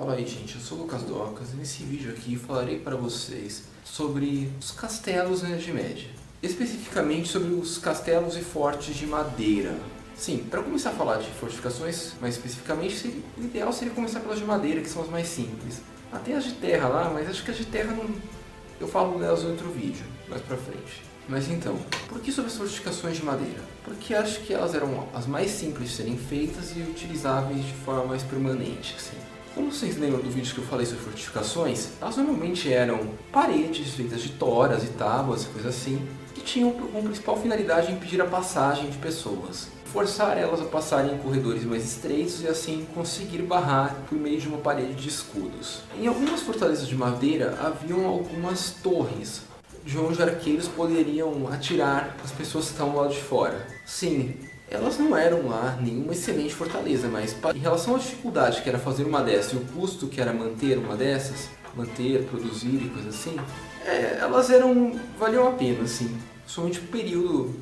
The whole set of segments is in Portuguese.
Fala aí, gente, eu sou o Lucas Docas e nesse vídeo aqui falarei para vocês sobre os castelos na Idade Média. Especificamente sobre os castelos e fortes de madeira. Sim, para começar a falar de fortificações, mais especificamente, o ideal seria começar pelas de madeira, que são as mais simples. Até as de terra lá, mas acho que as de terra não... eu falo delas em outro vídeo, mais pra frente. Mas então, por que sobre as fortificações de madeira? Porque acho que elas eram as mais simples de serem feitas e utilizáveis de forma mais permanente, assim. Como vocês lembram do vídeo que eu falei sobre fortificações, elas normalmente eram paredes feitas de toras e tábuas e coisas assim, que tinham como principal finalidade impedir a passagem de pessoas. Forçar elas a passarem em corredores mais estreitos e assim conseguir barrar por meio de uma parede de escudos. Em algumas fortalezas de madeira haviam algumas torres, de onde arqueiros poderiam atirar as pessoas que estavam lá de fora. Sim, elas não eram lá nenhuma excelente fortaleza, mas em relação à dificuldade que era fazer uma dessas e o custo que era manter uma dessas, produzir e coisas assim, elas valiam a pena, assim, somente o período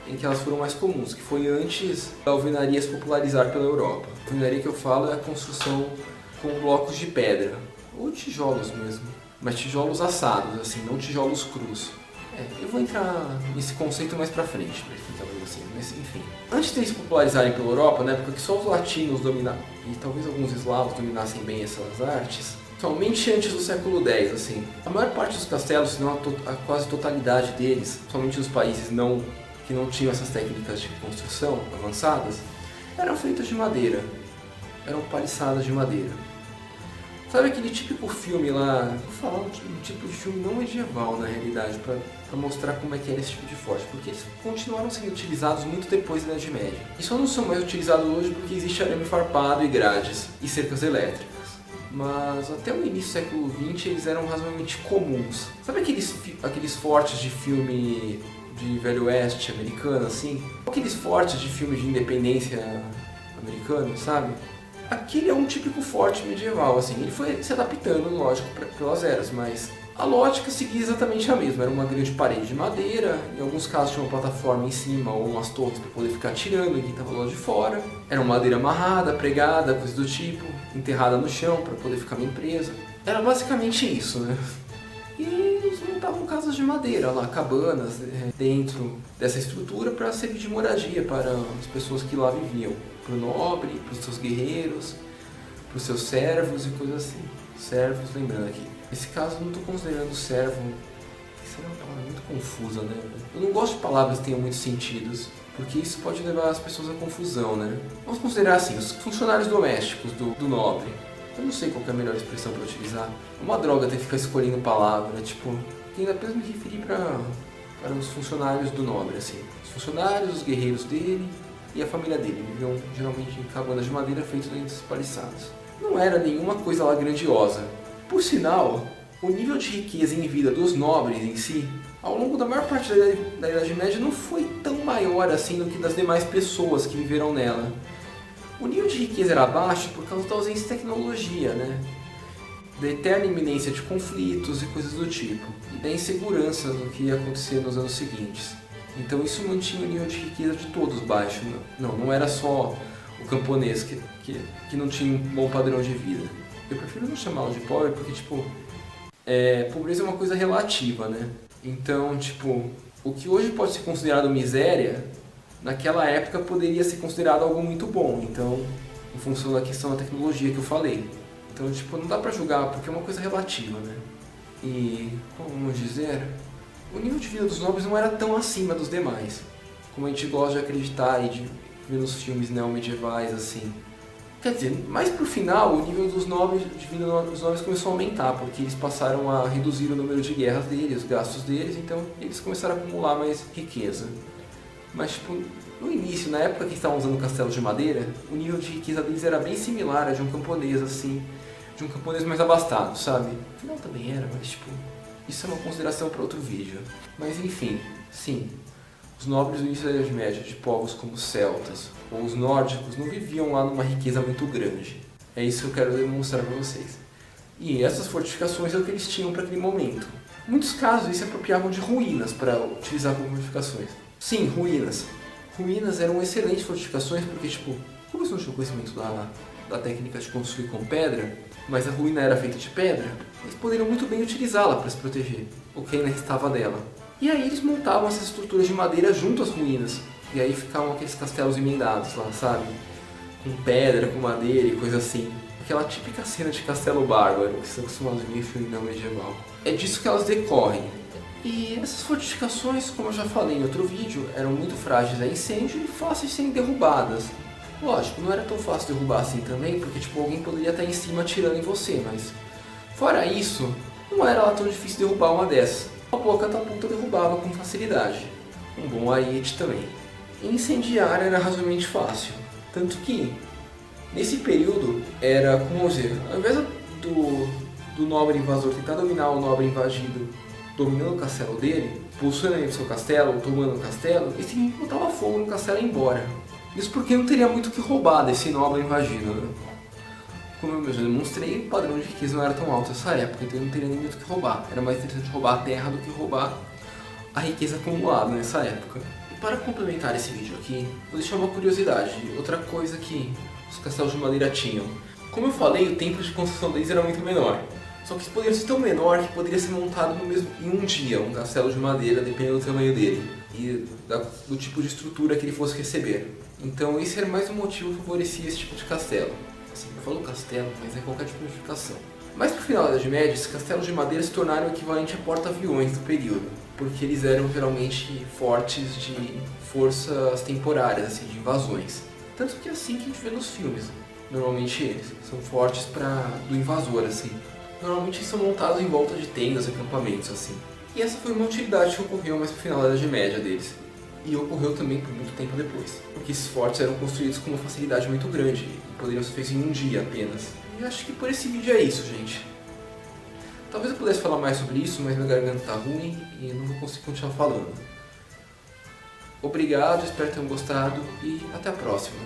em que elas foram mais comuns, que foi antes da alvenaria se popularizar pela Europa. A alvenaria que eu falo é a construção com blocos de pedra, ou tijolos mesmo, mas tijolos assados, assim, não tijolos crus. Eu vou entrar nesse conceito mais pra frente, pra explicar pra vocês, mas enfim. Antes de eles se popularizarem pela Europa, na época que só os latinos dominavam, e talvez alguns eslavos dominassem bem essas artes, somente antes do século X, assim, a maior parte dos castelos, se não a quase totalidade deles, somente nos países que não tinham essas técnicas de construção avançadas, eram feitas de madeira, eram paliçadas de madeira. Sabe aquele típico filme lá, vou falar um tipo de filme não medieval na realidade, para mostrar como é que era esse tipo de forte, porque eles continuaram sendo utilizados muito depois da Idade Média. E só não são mais utilizados hoje porque existe arame farpado e grades e cercas elétricas. Mas até o início do século XX eles eram razoavelmente comuns. Sabe aqueles fortes de filme de Velho Oeste americano, assim? Aqueles fortes de filme de independência americano, sabe? Aquele é um típico forte medieval, assim. Ele foi se adaptando, lógico, pelas eras, mas a lógica seguia exatamente a mesma. Era uma grande parede de madeira, em alguns casos tinha uma plataforma em cima ou umas torres para poder ficar atirando em quem estava lá de fora. Era uma madeira amarrada, pregada, coisa do tipo, enterrada no chão para poder ficar bem presa. Era basicamente isso, né? E eles montavam casas de madeira lá, cabanas, dentro dessa estrutura para servir de moradia para as pessoas que lá viviam. Para o nobre, para os seus guerreiros, para os seus servos e coisas assim. Servos, lembrando aqui. Nesse caso eu não estou considerando servo, isso é uma palavra muito confusa, né? Eu não gosto de palavras que tenham muitos sentidos, porque isso pode levar as pessoas à confusão, né? Vamos considerar assim, os funcionários domésticos do nobre. Eu não sei qual é a melhor expressão para utilizar. É uma droga ter que ficar escolhendo palavra, tipo, ainda apenas me referir para os funcionários do nobre, assim. Os funcionários, os guerreiros dele e a família dele. Viviam geralmente em cabanas de madeira feitas dentro dos paliçados. Não era nenhuma coisa lá grandiosa. Por sinal, o nível de riqueza em vida dos nobres em si, ao longo da maior parte da Idade Média, não foi tão maior assim do que das demais pessoas que viveram nela. O nível de riqueza era baixo por causa da ausência de tecnologia, né? Da eterna iminência de conflitos e coisas do tipo, e da insegurança do que ia acontecer nos anos seguintes. Então isso mantinha o nível de riqueza de todos baixo. Não era só o camponês que não tinha um bom padrão de vida. Eu prefiro não chamá-lo de pobre porque, tipo, pobreza é uma coisa relativa, né? Então, tipo, o que hoje pode ser considerado miséria, naquela época poderia ser considerado algo muito bom, então, em função da questão da tecnologia que eu falei. Então, tipo, não dá pra julgar, porque é uma coisa relativa, né? E, como vamos dizer, o nível de vida dos nobres não era tão acima dos demais, como a gente gosta de acreditar e de ver nos filmes neomedievais, assim. Quer dizer, mais pro final, o nível dos nobres, de vida dos nobres começou a aumentar, porque eles passaram a reduzir o número de guerras deles, os gastos deles, então eles começaram a acumular mais riqueza. Mas, tipo, no início, na época que estavam usando castelos de madeira, o nível de riqueza deles era bem similar a de um camponês, assim, de um camponês mais abastado, sabe? No final também era, mas, tipo, isso é uma consideração para outro vídeo. Mas, enfim, sim, os nobres do início da Idade Média, de povos como os celtas ou os nórdicos, não viviam lá numa riqueza muito grande. É isso que eu quero demonstrar para vocês. E essas fortificações é o que eles tinham para aquele momento. Em muitos casos, eles se apropriavam de ruínas para utilizar como fortificações. Sim, ruínas. Ruínas eram excelentes fortificações porque, tipo, como eles não tinham conhecimento da técnica de construir com pedra, mas a ruína era feita de pedra, eles poderiam muito bem utilizá-la para se proteger, o que ainda restava dela. E aí eles montavam essas estruturas de madeira junto às ruínas, e aí ficavam aqueles castelos emendados lá, sabe? Com pedra, com madeira e coisa assim. Aquela típica cena de castelo bárbaro que são acostumados a ver em filme não medieval. É disso que elas decorrem. E essas fortificações, como eu já falei em outro vídeo, eram muito frágeis a incêndio e fáceis de serem derrubadas. Lógico, não era tão fácil derrubar assim também, porque tipo, alguém poderia estar em cima atirando em você, mas... Fora isso, não era lá tão difícil derrubar uma dessas. Uma boa catapulta derrubava com facilidade. Um bom ariete também. E incendiar era razoavelmente fácil. Tanto que, nesse período, era, como dizer, ao invés do nobre invasor tentar dominar o nobre invadido, dominando o castelo dele, pulsando ele do seu castelo, tomando o castelo, ele simplesmente botava fogo no castelo e ia embora. Isso porque não teria muito o que roubar desse nobre invadido, né? Como eu mesmo demonstrei, o padrão de riqueza não era tão alto nessa época, então não teria nem muito o que roubar. Era mais interessante roubar a terra do que roubar a riqueza acumulada nessa época. E para complementar esse vídeo aqui, vou deixar uma curiosidade, outra coisa que os castelos de madeira tinham. Como eu falei, o tempo de construção deles era muito menor. Só que eles poderiam ser tão menor que poderia ser montado em um dia, um castelo de madeira, dependendo do tamanho dele e do tipo de estrutura que ele fosse receber. Então esse era mais um motivo que favorecia esse tipo de castelo. Assim, eu falo castelo, mas é qualquer tipo de edificação. Mas pro final da Idade Média, esses castelos de madeira se tornaram o equivalente a porta-aviões do período, porque eles eram geralmente fortes de forças temporárias, assim, de invasões. Tanto que é assim que a gente vê nos filmes, normalmente eles são fortes do invasor, assim. Normalmente são montados em volta de tendas, acampamentos, assim. E essa foi uma utilidade que ocorreu mais pro final da Idade Média deles. E ocorreu também por muito tempo depois. Porque esses fortes eram construídos com uma facilidade muito grande e poderiam ser feitos em um dia apenas. E acho que por esse vídeo é isso, gente. Talvez eu pudesse falar mais sobre isso, mas minha garganta tá ruim e eu não vou conseguir continuar falando. Obrigado, espero que tenham gostado e até a próxima.